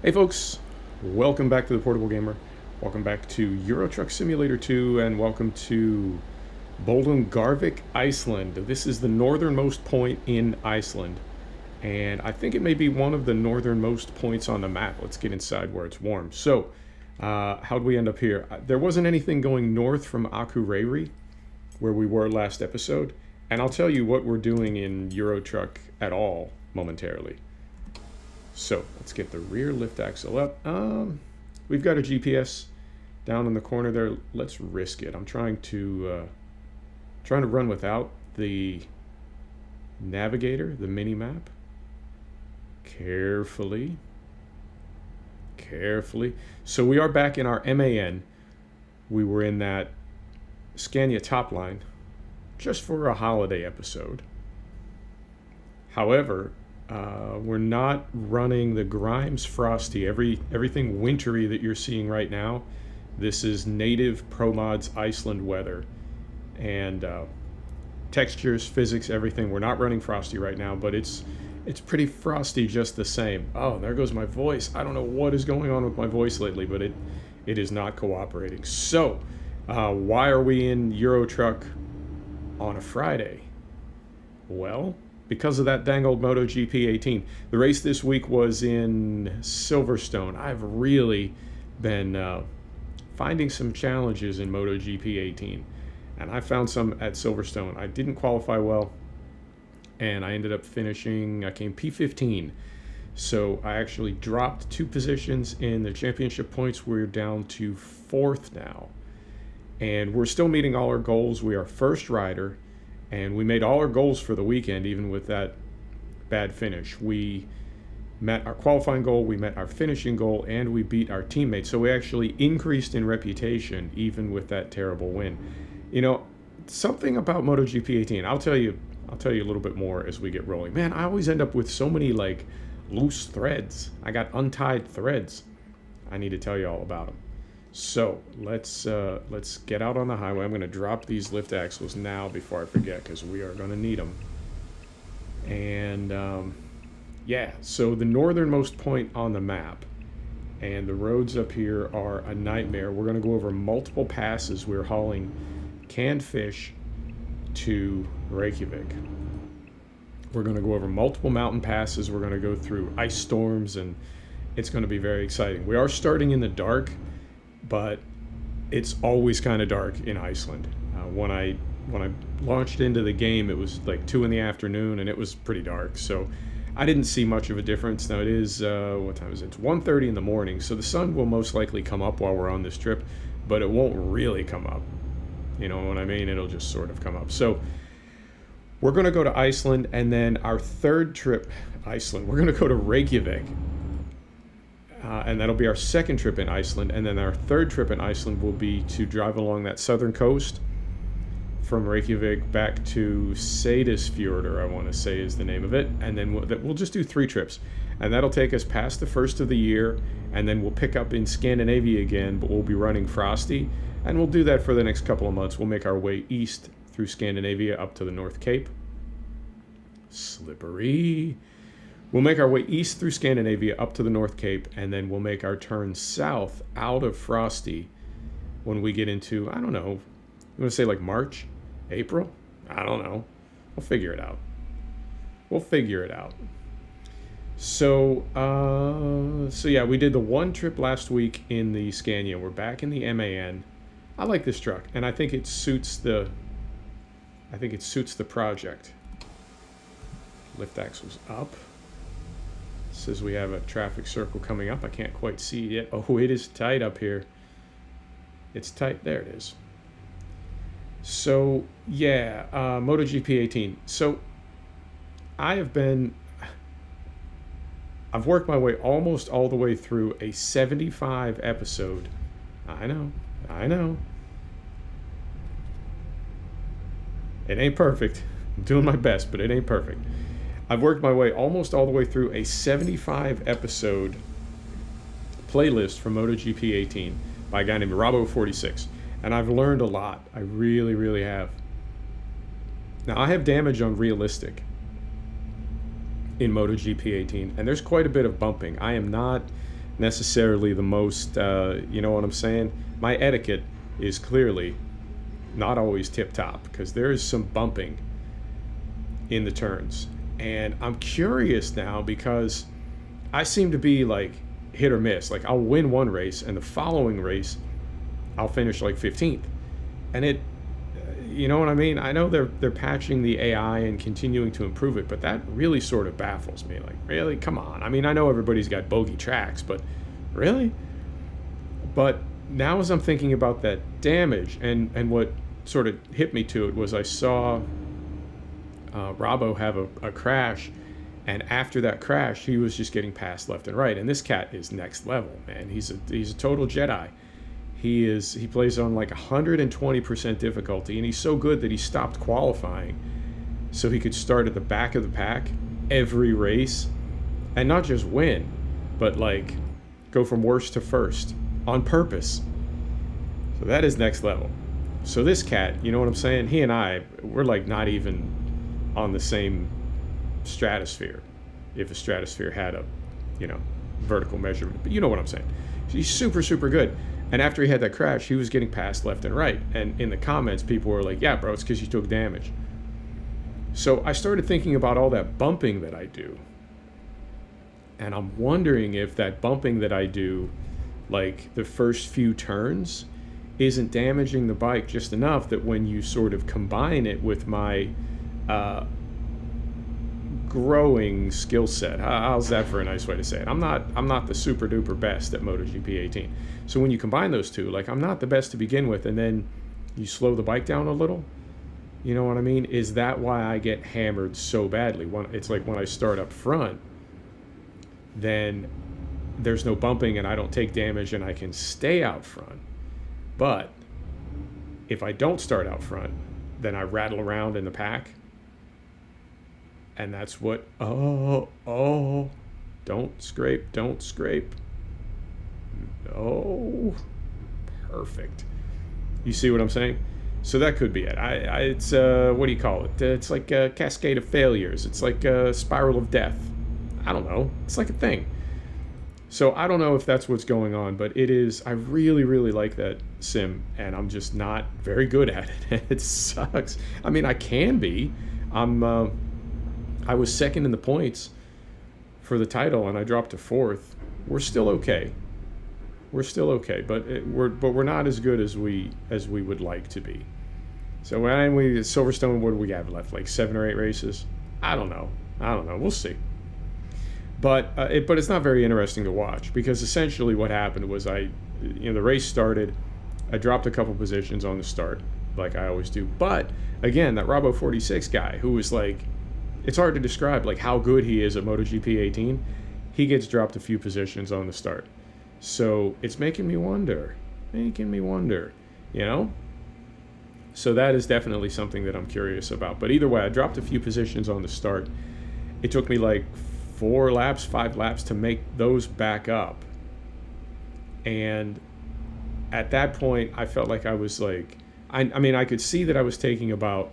Hey folks, welcome back to the Portable Gamer. Welcome back to Euro Truck Simulator 2 and welcome to Bolungarvik, Iceland. This is the northernmost point in Iceland and I think it may be one of the northernmost points on the map. Let's get inside where it's warm. So, how'd we end up here? There wasn't anything going north from Akureyri where we were last episode, and I'll tell you what we're doing in Euro Truck at all momentarily. So let's get the rear lift axle up. We've got a GPS down in the corner there. Let's risk it. I'm trying to run without the navigator, the mini map. Carefully. So we are back in our MAN. We were in that Scania top line just for a holiday episode. However, we're not running the Grimes Frosty, everything wintry that you're seeing right now. This is native ProMods Iceland weather. And textures, physics, everything. We're not running Frosty right now, but it's pretty frosty just the same. Oh, there goes my voice. I don't know what is going on with my voice lately, but it is not cooperating. So, why are we in Euro Truck on a Friday? Well, because of that dang old MotoGP 18. The race this week was in Silverstone. I've really been finding some challenges in MotoGP 18, and I found some at Silverstone. I didn't qualify well, and I ended up finishing, I came P15. So I actually dropped 2 positions in the championship points. We're down to 4th now, and we're still meeting all our goals. We are first rider, and we made all our goals for the weekend, even with that bad finish. We met our qualifying goal, we met our finishing goal, and we beat our teammates. So we actually increased in reputation, even with that terrible win. You know, something about MotoGP 18, I'll tell you a little bit more as we get rolling. Man, I always end up with so many like loose threads. I got untied threads. I need to tell you all about them. So let's get out on the highway. I'm going to drop these lift axles now before I forget, because we are going to need them. And yeah, so the northernmost point on the map, and the roads up here are a nightmare. We're going to go over multiple passes. We're hauling canned fish to Reykjavik. We're going to go over multiple mountain passes. We're going to go through ice storms, and it's going to be very exciting. We are starting in the dark, but it's always kind of dark in Iceland. When I launched into the game, it was like 2 in the afternoon, and it was pretty dark. So I didn't see much of a difference. Now it is, what time is it? It's 1:30 in the morning, so the sun will most likely come up while we're on this trip, but it won't really come up. You know what I mean? It'll just sort of come up. So we're going to go to Iceland, and then our third trip, Iceland, we're going to go to Reykjavik. And that'll be our second trip in Iceland. And then our third trip in Iceland will be to drive along that southern coast from Reykjavik back to Seyðisfjörður, I want to say is the name of it. And then we'll just do 3 trips. And that'll take us past the first of the year. And then we'll pick up in Scandinavia again, but we'll be running Frosty. And we'll do that for the next couple of months. We'll make our way east through Scandinavia up to the North Cape. Slippery. We'll make our way east through Scandinavia up to the North Cape, and then we'll make our turn south out of Frosty when we get into, I don't know, you want to say like March? April? I don't know. We'll figure it out. So, so yeah, we did the 1 trip last week in the Scania. We're back in the MAN. I like this truck, and I think it suits the project. Lift axles up. Says we have a traffic circle coming up. I can't quite see it yet. Oh, it is tight up here. It's tight. There it is. So, yeah, MotoGP 18. So, I've worked my way almost all the way through a 75 episode. I know. It ain't perfect. I'm doing my best, but it ain't perfect. I've worked my way almost all the way through a 75 episode playlist from MotoGP 18 by a guy named Rabo46, and I've learned a lot. I really, really have. Now, I have damage on realistic in MotoGP 18, and there's quite a bit of bumping. I am not necessarily the most, you know what I'm saying? My etiquette is clearly not always tip top because there is some bumping in the turns. And I'm curious now because I seem to be like hit or miss. Like I'll win one race and the following race I'll finish like 15th. And it, you know what I mean? I know they're patching the AI and continuing to improve it, but that really sort of baffles me. Like, really? Come on. I mean, I know everybody's got bogey tracks, but really? But now as I'm thinking about that damage and what sort of hit me to it was I saw Robbo have a crash, and after that crash he was just getting passed left and right. And this cat is next level, man. He's a total Jedi. He plays on like 120% difficulty, and he's so good that he stopped qualifying so he could start at the back of the pack every race and not just win, but like go from worst to first on purpose. So that is next level. So this cat, you know what I'm saying? He and I, we're like not even on the same stratosphere, if a stratosphere had a, you know, vertical measurement. But you know what I'm saying. He's super, super good. And after he had that crash, he was getting passed left and right. And in the comments, people were like, yeah, bro, it's because you took damage. So I started thinking about all that bumping that I do. And I'm wondering if that bumping that I do, like the first few turns, isn't damaging the bike just enough that when you sort of combine it with my growing skill set, how's that for a nice way to say it? I'm not the super duper best at MotoGP 18. So when you combine those two, like I'm not the best to begin with, and then you slow the bike down a little, you know what I mean? Is that why I get hammered so badly? It's like when I start up front, then there's no bumping and I don't take damage and I can stay out front. But if I don't start out front, then I rattle around in the pack. And that's what, don't scrape. Oh, perfect. You see what I'm saying? So that could be it. It's, what do you call it? It's like a cascade of failures. It's like a spiral of death. I don't know. It's like a thing. So I don't know if that's what's going on, but it is. I really, really like that sim, and I'm just not very good at it. It sucks. I mean, I can be. I was second in the points for the title, and I dropped to fourth. We're still okay. But we're not as good as we would like to be. So when we Silverstone, what do we have left? Like 7 or 8 races? I don't know. We'll see. But it's not very interesting to watch, because essentially what happened was the race started. I dropped a couple positions on the start, like I always do. But again, that Robo 46 guy, who was like, it's hard to describe like how good he is at MotoGP 18. He gets dropped a few positions on the start. So it's making me wonder, you know? So that is definitely something that I'm curious about. But either way, I dropped a few positions on the start. It took me like 5 laps to make those back up. And at that point, I felt like I was like, I mean, I could see that I was taking about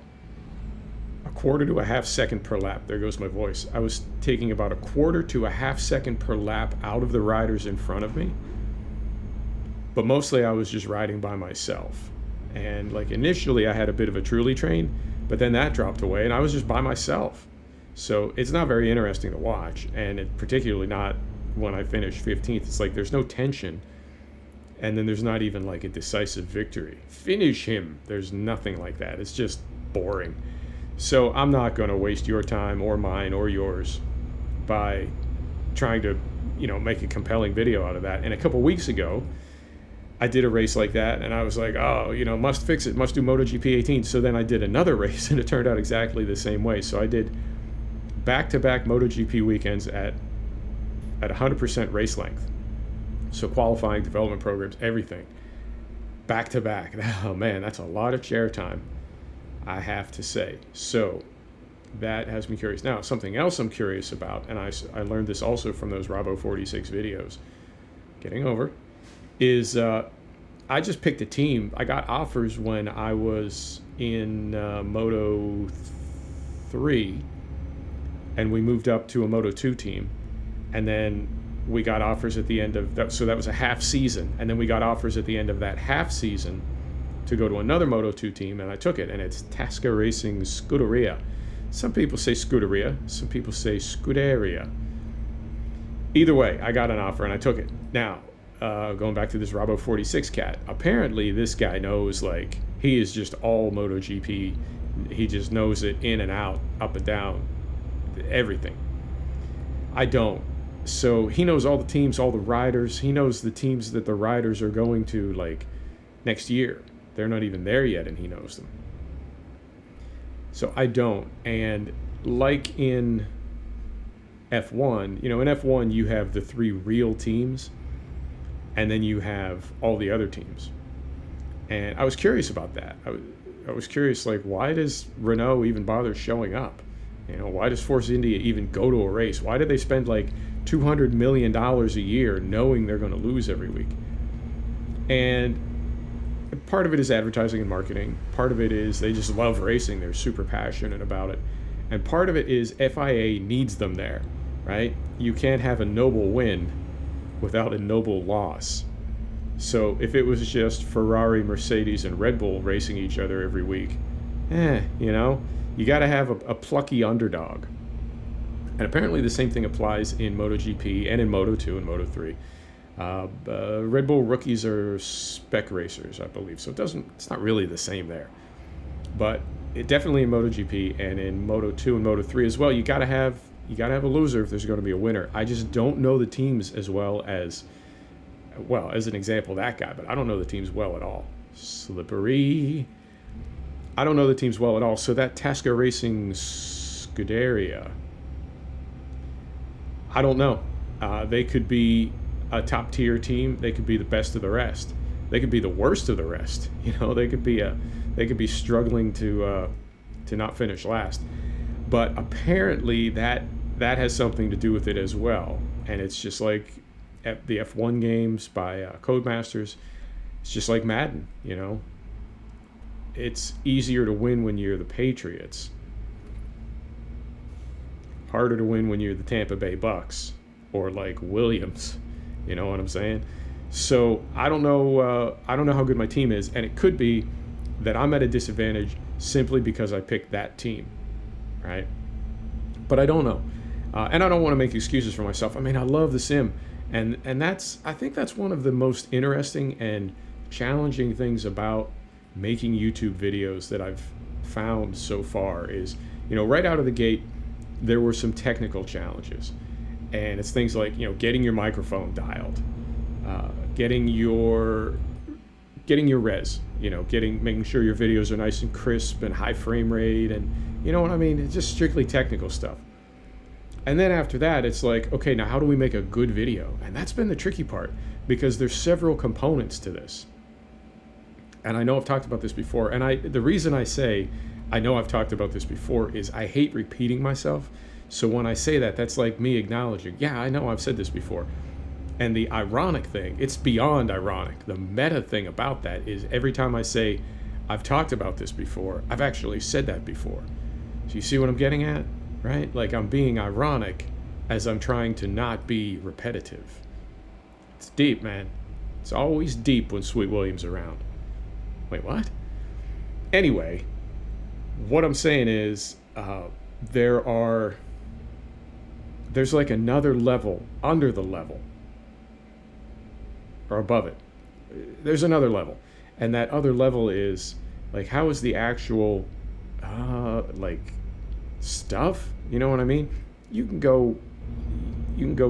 a quarter to a half second per lap. There goes my voice. I was taking about a quarter to a half second per lap out of the riders in front of me. But mostly I was just riding by myself. And like initially I had a bit of a truly train, but then that dropped away and I was just by myself. So it's not very interesting to watch, and it particularly not when I finish 15th. It's like there's no tension, and then there's not even like a decisive victory. Finish him. There's nothing like that. It's just boring. So I'm not going to waste your time or mine or yours by trying to, make a compelling video out of that. And a couple weeks ago, I did a race like that, and I was like, must fix it, must do MotoGP 18. So then I did another race, and it turned out exactly the same way. So I did back-to-back MotoGP weekends at 100% race length. So qualifying, development programs, everything. Back-to-back. Oh, man, that's a lot of chair time, I have to say. So that has me curious. Now, something else I'm curious about, and I learned this also from those Robo 46 videos, getting over, is I just picked a team. I got offers when I was in Moto 3, and we moved up to a Moto 2 team. And then we got offers at the end of that, so that was a half season, and then we got offers at the end of that half season to go to another Moto2 team, and I took it, and it's Tasca Racing Scuderia. Some people say Scuderia, some people say Scuderia. Either way, I got an offer and I took it. Now, going back to this Rabo 46 cat, apparently this guy knows, like, he is just all MotoGP. He just knows it in and out, up and down, everything. I don't. So he knows all the teams, all the riders. He knows the teams that the riders are going to, like, next year. They're not even there yet, and he knows them. So I don't. And like in F1, in F1 you have the 3 real teams, and then you have all the other teams. And I was curious about that. I was curious, like, why does Renault even bother showing up? Why does Force India even go to a race? Why do they spend like $200 million a year knowing they're going to lose every week? And part of it is advertising and marketing. Part of it is they just love racing. They're super passionate about it. And part of it is FIA needs them there, right? You can't have a noble win without a noble loss. So if it was just Ferrari, Mercedes, and Red Bull racing each other every week, you got to have a plucky underdog. And apparently the same thing applies in MotoGP and in Moto2 and Moto3. Red Bull rookies are spec racers, I believe, so it's not really the same there. But it definitely in MotoGP and in Moto2 and Moto3 as well, you gotta have a loser if there's going to be a winner. I just don't know the teams as well as an example, that guy, but I don't know the teams well at all. Slippery. I don't know the teams well at all. So that Tasca Racing Scuderia, I don't know. They could be a top tier team. They could be the best of the rest. They could be the worst of the rest. They could be struggling to not finish last. But apparently that has something to do with it as well. And it's just like the F1 games by Codemasters. It's just like Madden. It's easier to win when you're the Patriots. Harder to win when you're the Tampa Bay Bucks or like Williams. You know what I'm saying? So I don't know how good my team is, and it could be that I'm at a disadvantage simply because I picked that team, right? But I don't know, and I don't want to make excuses for myself. I mean, I love the sim, and I think that's one of the most interesting and challenging things about making YouTube videos that I've found so far is, right out of the gate, there were some technical challenges. And it's things like, getting your microphone dialed, getting your res, making sure your videos are nice and crisp and high frame rate, and you know what I mean? It's just strictly technical stuff. And then after that, it's like, okay, now how do we make a good video? And that's been the tricky part, because there's several components to this. And I know I've talked about this before, and the reason I say I know I've talked about this before is I hate repeating myself. So when I say that, that's like me acknowledging, yeah, I know I've said this before. And the ironic thing, it's beyond ironic. The meta thing about that is every time I say, I've talked about this before, I've actually said that before. So you see what I'm getting at, right? Like I'm being ironic as I'm trying to not be repetitive. It's deep, man. It's always deep when Sweet William's around. Wait, what? Anyway, what I'm saying is there's like another level under the level or above it. There's another level, and that other level is like, how is the actual like stuff, you know what I mean? You can go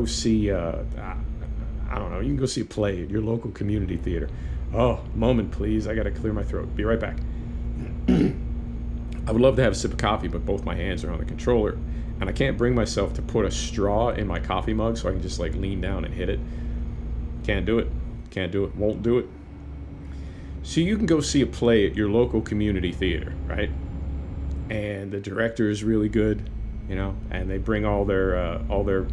see I don't know, you can go see a play at your local community theater. Oh, moment please, I gotta clear my throat, be right back. I would love to have a sip of coffee, but both my hands are on the controller, and I can't bring myself to put a straw in my coffee mug so I can just like lean down and hit it. Can't do it, won't do it. So you can go see a play at your local community theater, right? And the director is really good, and they bring all their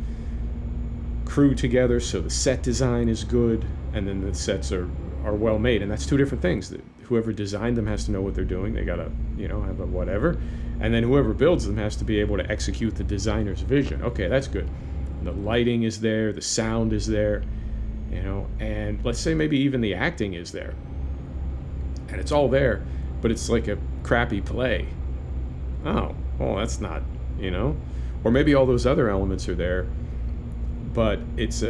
crew together, so the set design is good, and then the sets are well made, and that's two different things. Whoever designed them has to know what they're doing. They gotta, have a whatever, and then whoever builds them has to be able to execute the designer's vision. Okay, that's good. The lighting is there, the sound is there, you know, and let's say maybe even the acting is there. And it's all there, but it's like a crappy play. Oh, well, that's not, you know. Or maybe all those other elements are there, but it's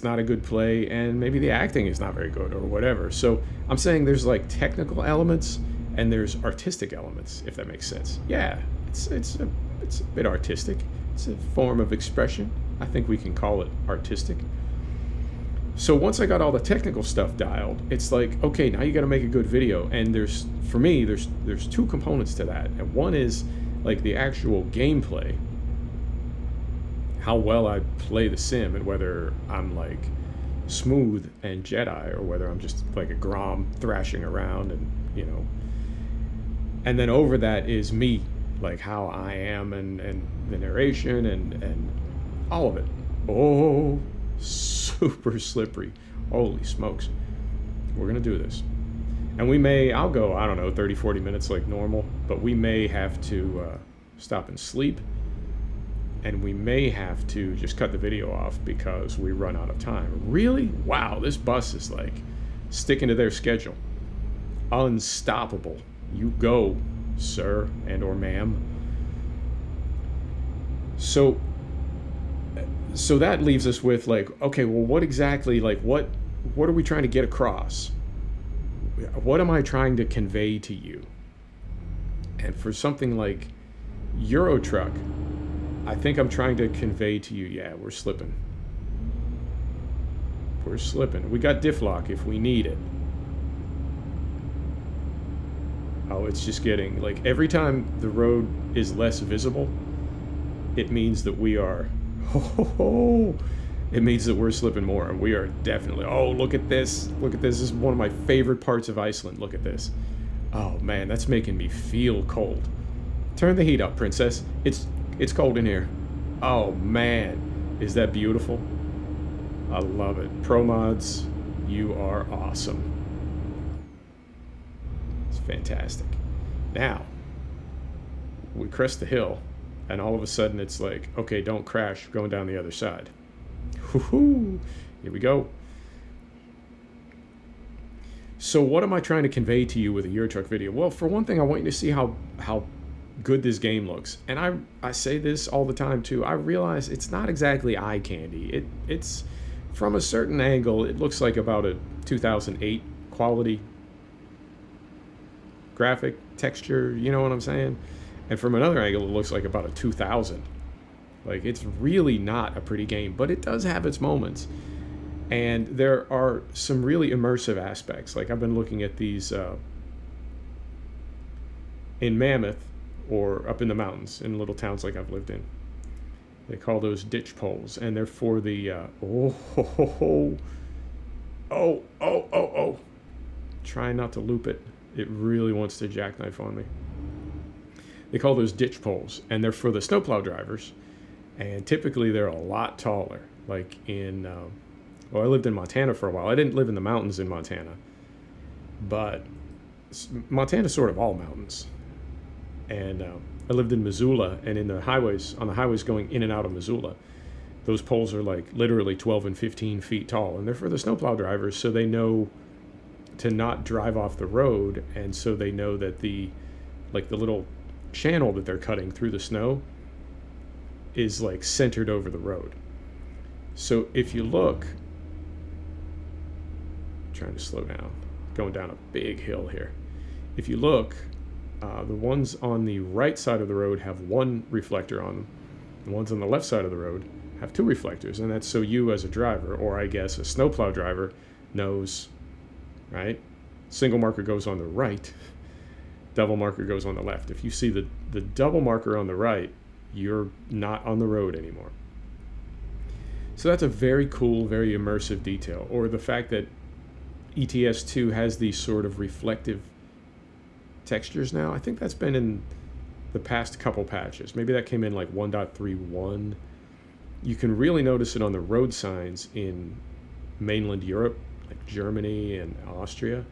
not a good play, and maybe the acting is not very good or whatever. So I'm saying there's like technical elements and there's artistic elements, if that makes sense. Yeah, it's a bit artistic. It's a form of expression. I think we can call it artistic. So once I got all the technical stuff dialed, it's like, okay, now you got to make a good video. And for me, there's two components to that. And one is like the actual gameplay, how well I play the sim, and whether I'm like smooth and Jedi or whether I'm just like a Grom thrashing around, and you know. And then over that is me, like how I am, and the narration and all of it. Oh, super slippery. Holy smokes. We're gonna do this. And I'll go, I don't know, 30-40 minutes like normal, but we may have to stop and sleep, and we may have to just cut the video off because we run out of time. Really? Wow, this bus is like sticking to their schedule. Unstoppable. You go, sir and or ma'am. So that leaves us with like, okay, well, what exactly, like what are we trying to get across? What am I trying to convey to you? And for something like Euro Truck, I think I'm trying to convey to you, yeah, we're slipping. We're slipping. We got diff lock if we need it. Oh, it's just getting, like, every time the road is less visible, it means that we are, it means that we're slipping more, and we are definitely, oh, look at this. Look at this. This is one of my favorite parts of Iceland. Look at this. Oh, man, that's making me feel cold. Turn the heat up, princess. It's cold in here. Oh, man. Is that beautiful? I love it. Pro Mods, you are awesome. It's fantastic. Now, we crest the hill, and all of a sudden it's like, okay, don't crash, going down the other side. Woohoo! Here we go. So what am I trying to convey to you with a Euro Truck video? Well, for one thing, I want you to see how good this game looks. And I say this all the time too. I realize it's not exactly eye candy. It's from a certain angle, it looks like about a 2008 quality graphic texture, you know what I'm saying? And from another angle, it looks like about a 2000. Like, it's really not a pretty game, but it does have its moments. And there are some really immersive aspects. Like, I've been looking at these in Mammoth, or up in the mountains, in little towns like I've lived in. They call those ditch poles, and they're for the, Trying not to loop it. It really wants to jackknife on me. They call those ditch poles, and they're for the snowplow drivers, and typically they're a lot taller. Like in, I lived in Montana for a while. I didn't live in the mountains in Montana, but Montana's sort of all mountains. And I lived in Missoula, and on the highways going in and out of Missoula, those poles are like literally 12 and 15 feet tall, and they're for the snowplow drivers, so they know to not drive off the road, and so they know that the little channel that they're cutting through the snow is like centered over the road. So if you look, trying to slow down, going down a big hill here. If you look, the ones on the right side of the road have one reflector on them. The ones on the left side of the road have two reflectors, and that's so you as a driver, or I guess a snowplow driver, knows, right? Single marker goes on the right, double marker goes on the left. If you see the double marker on the right, you're not on the road anymore. So that's a very cool, very immersive detail. Or the fact that ETS2 has these sort of reflective textures now. I think that's been in the past couple patches. Maybe that came in like 1.31. You can really notice it on the road signs in mainland Europe, like Germany and Austria.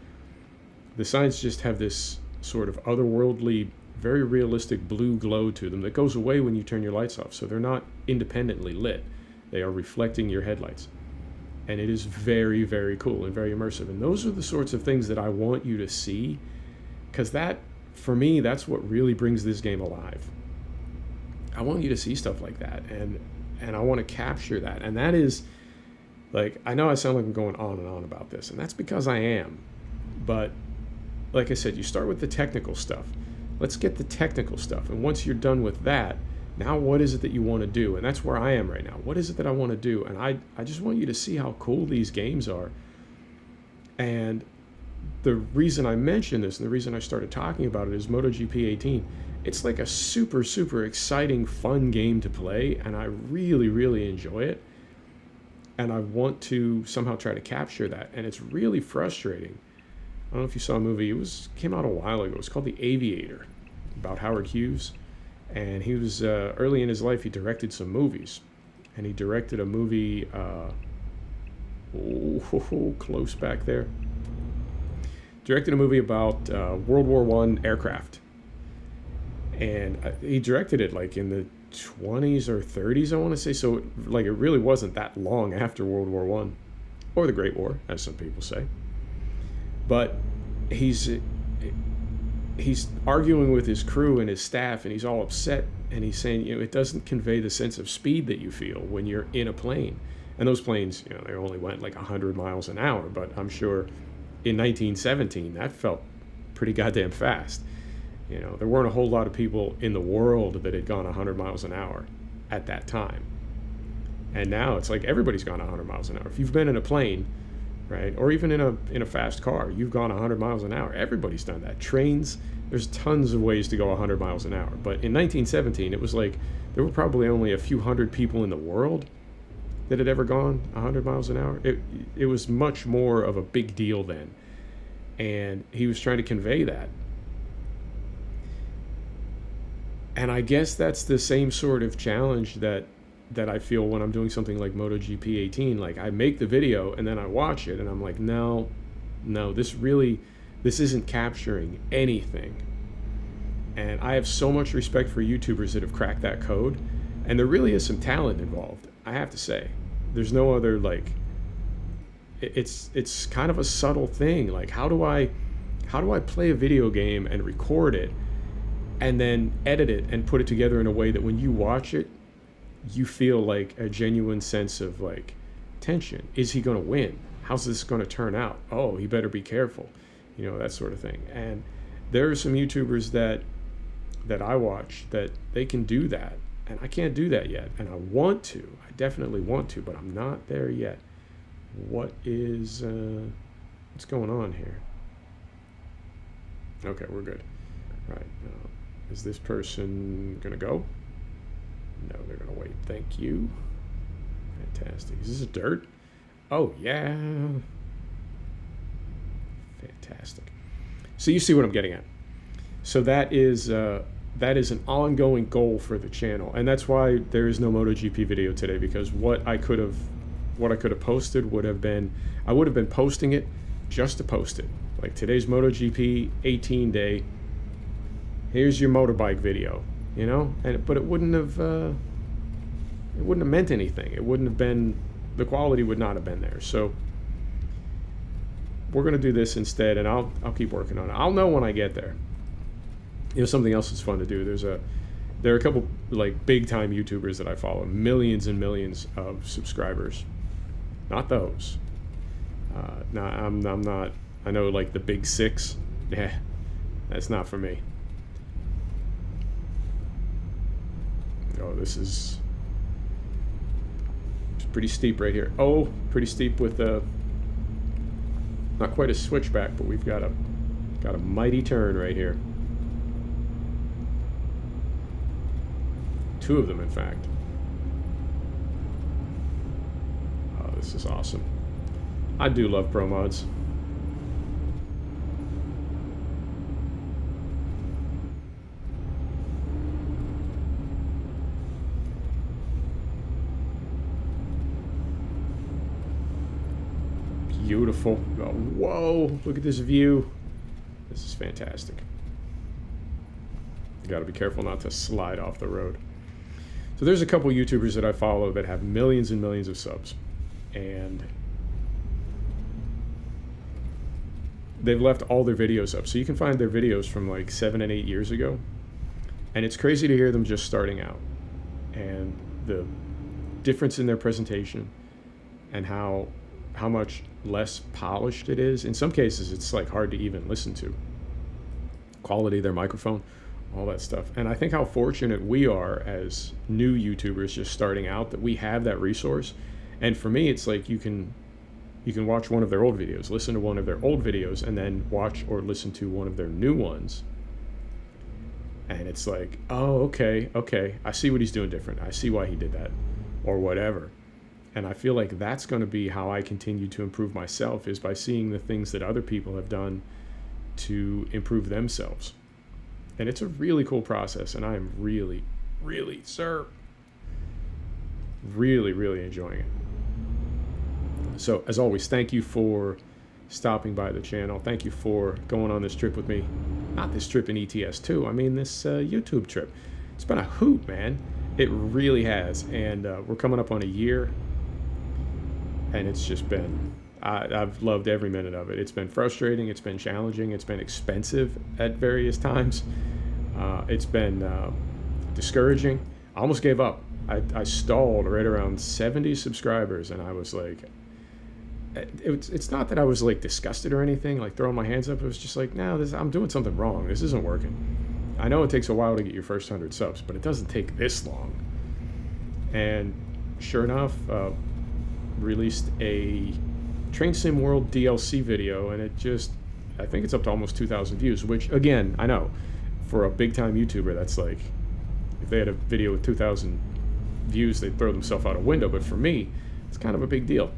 The signs just have this sort of otherworldly, very realistic blue glow to them that goes away when you turn your lights off. So they're not independently lit. They are reflecting your headlights. And it is very, very cool and very immersive. And those are the sorts of things that I want you to see, because that, for me, that's what really brings this game alive. I want you to see stuff like that, and I want to capture that. And that is, like, I know I sound like I'm going on and on about this, and that's because I am. But like I said, you start with the technical stuff. Let's get the technical stuff. And once you're done with that, now what is it that you want to do? And that's where I am right now. What is it that I want to do? And I just want you to see how cool these games are. And the reason I mention this and the reason I started talking about it is MotoGP 18. It's like a super, super exciting, fun game to play. And I really, really enjoy it. And I want to somehow try to capture that. And it's really frustrating. I don't know if you saw a movie. It came out a while ago. It's called The Aviator, about Howard Hughes. And he was, early in his life, he directed some movies. And he directed a movie, close back there. Directed a movie about World War I aircraft. And he directed it like in the 20s or 30s, I want to say. So it really wasn't that long after World War I, or the Great War, as some people say. But he's arguing with his crew and his staff, and he's all upset, and he's saying, it doesn't convey the sense of speed that you feel when you're in a plane. And those planes, they only went like 100 miles an hour, but I'm sure in 1917 that felt pretty goddamn fast. There weren't a whole lot of people in the world that had gone 100 miles an hour at that time. And now it's like everybody's gone 100 miles an hour. If you've been in a plane, right, or even in a fast car, you've gone 100 miles an hour. Everybody's done that. Trains, there's tons of ways to go 100 miles an hour. But in 1917, it was like there were probably only a few hundred people in the world that had ever gone 100 miles an hour. It was much more of a big deal then. And he was trying to convey that. And I guess that's the same sort of challenge that I feel when I'm doing something like MotoGP 18. Like, I make the video and then I watch it and I'm like, no, this isn't capturing anything. And I have so much respect for YouTubers that have cracked that code. And there really is some talent involved, I have to say. There's no other, it's kind of a subtle thing. Like, how do I play a video game and record it and then edit it and put it together in a way that when you watch it, you feel like a genuine sense of tension. Is he going to win? How's this going to turn out? Oh, he better be careful. That sort of thing. And there are some YouTubers that I watch that they can do that. And I can't do that yet. And I want to. I definitely want to, but I'm not there yet. What's going on here? Okay, we're good. All right. Is this person going to go? No, they're going to wait. Thank you. Fantastic. Is this a dirt? Oh, yeah. Fantastic. So you see what I'm getting at. So that is an ongoing goal for the channel. And that's why there is no MotoGP video today, because what I could have posted would have been, I would have been posting it just to post it. Like, today's MotoGP 18 day. Here's your motorbike video, but it wouldn't have meant anything. It wouldn't have been, the quality would not have been there. So we're going to do this instead, and I'll keep working on it. I'll know when I get there. Something else that's fun to do. There are a couple big time YouTubers that I follow, millions and millions of subscribers. Not those. I'm not. I know the big six. Yeah, that's not for me. Oh, it's pretty steep right here. Oh, pretty steep with not quite a switchback, but we've got a mighty turn right here. Two of them, in fact. Oh, this is awesome. I do love pro mods. Beautiful. Oh, whoa, look at this view. This is fantastic. You got to be careful not to slide off the road. So there's a couple YouTubers that I follow that have millions and millions of subs, and they've left all their videos up. So you can find their videos from like 7 and 8 years ago, and it's crazy to hear them just starting out, and the difference in their presentation and how much less polished it is. In some cases, it's like hard to even listen to. Quality of their microphone, all that stuff. And I think how fortunate we are as new YouTubers just starting out that we have that resource. And for me, it's like you can watch one of their old videos, listen to one of their old videos, and then watch or listen to one of their new ones. And it's like, oh, okay, I see what he's doing different. I see why he did that, or whatever. And I feel like that's going to be how I continue to improve myself, is by seeing the things that other people have done to improve themselves. And it's a really cool process, and I am really, really enjoying it. So, as always, thank you for stopping by the channel. Thank you for going on this trip with me. Not this trip in ETS2, I mean this YouTube trip. It's been a hoot, man. It really has. And we're coming up on a year, and it's just been, I've loved every minute of it. It's been frustrating, it's been challenging, it's been expensive at various times. It's been discouraging. I almost gave up. I stalled right around 70 subscribers, and I was like, it's not that I was like disgusted or anything, like throwing my hands up. It was just like, no, I'm doing something wrong. This isn't working. I know it takes a while to get your first 100 subs, but it doesn't take this long. And sure enough, released a Train Sim World DLC video, and it just, I think it's up to almost 2,000 views, which again, I know for a big time YouTuber, that's like, if they had a video with 2,000 views, they'd throw themselves out a window. But for me, it's kind of a big deal.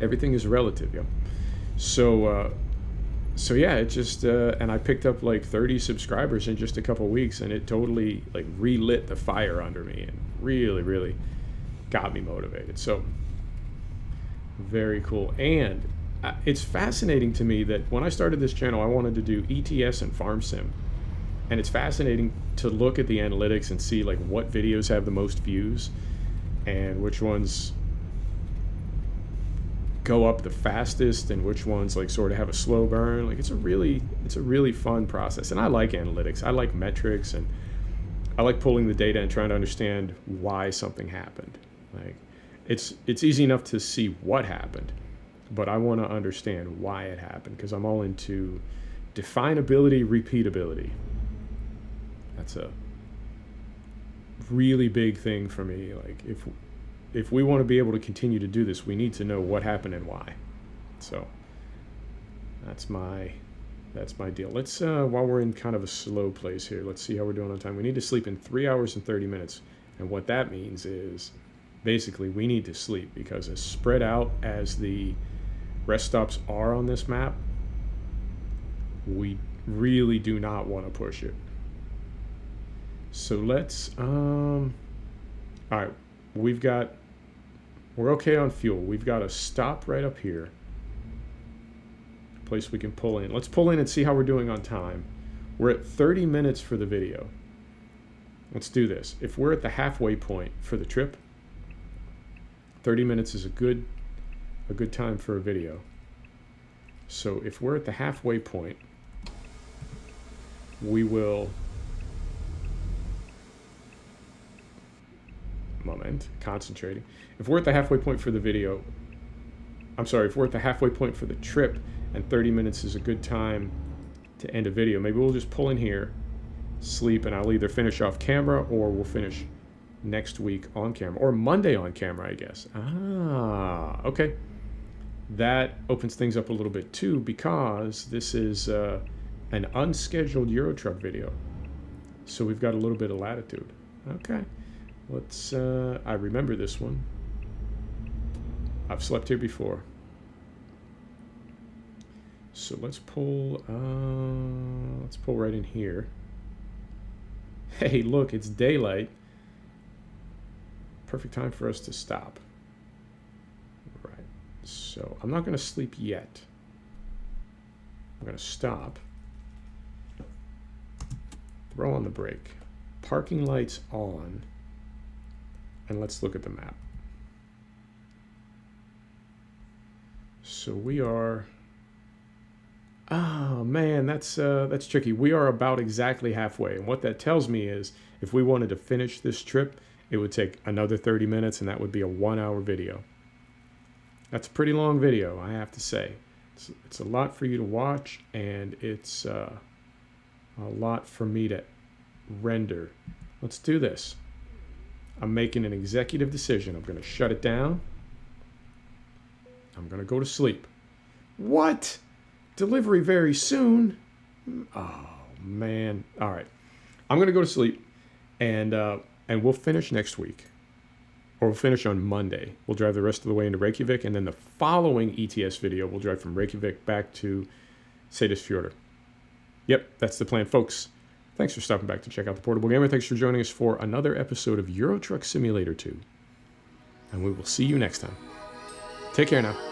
Everything is relative, yo. So yeah, it just, and I picked up like 30 subscribers in just a couple weeks, and it totally like relit the fire under me and really got me motivated. So very cool. And it's fascinating to me that when I started this channel, I wanted to do ETS and farm sim. And it's fascinating to look at the analytics and see like what videos have the most views and which ones go up the fastest and which ones like sort of have a slow burn. Like it's a really fun process. And I like analytics. I like metrics, and I like pulling the data and trying to understand why something happened. Like it's easy enough to see what happened, but I want to understand why it happened, because I'm all into definability, repeatability. That's a really big thing for me. Like if we want to be able to continue to do this, we need to know what happened and why. So that's my deal. Let's while we're in kind of a slow place here, let's see how we're doing on time. We need to sleep in 3 hours and 30 minutes. And what that means is basically we need to sleep, because as spread out as the rest stops are on this map, we really do not want to push it. So let's all right, we're okay on fuel. We've got a stop right up here, a place we can pull in. Let's pull in and see how we're doing on time. We're at 30 minutes for the video. Let's do this. If we're at the halfway point for the trip, 30 minutes is a good time for a video. So if we're at the halfway point, we will concentrating. If we're at the halfway point for the video, if we're at the halfway point for the trip and 30 minutes is a good time to end a video, maybe we'll just pull in here, sleep, and I'll either finish off camera or we'll finish next week on camera, or Monday on camera, I guess. Okay. That opens things up a little bit too, because this is an unscheduled Eurotruck video. So we've got a little bit of latitude. Okay. Let's, I remember this one. I've slept here before. So let's pull right in here. Hey, look, it's daylight. Perfect time for us to stop. Right. So I'm not going to sleep yet. I'm going to stop. Throw on the brake. Parking lights on. and let's look at the map. So we are, oh man, that's tricky. We are about exactly halfway. And what that tells me is if we wanted to finish this trip, it would take another 30 minutes and that would be a 1-hour video. That's a pretty long video, I have to say. It's a lot for you to watch, and it's a lot for me to render. Let's do this. I'm making an executive decision. I'm going to shut it down. I'm going to go to sleep. What? Delivery very soon? Oh, man. All right. I'm going to go to sleep, and we'll finish next week. Or we'll finish on Monday. We'll drive the rest of the way into Reykjavik, and then the following ETS video, we'll drive from Reykjavik back to Seyðisfjörður. Yep, that's the plan, folks. Thanks for stopping back to check out The Portable Gamer. Thanks for joining us for another episode of Euro Truck Simulator 2. And we will see you next time. Take care now.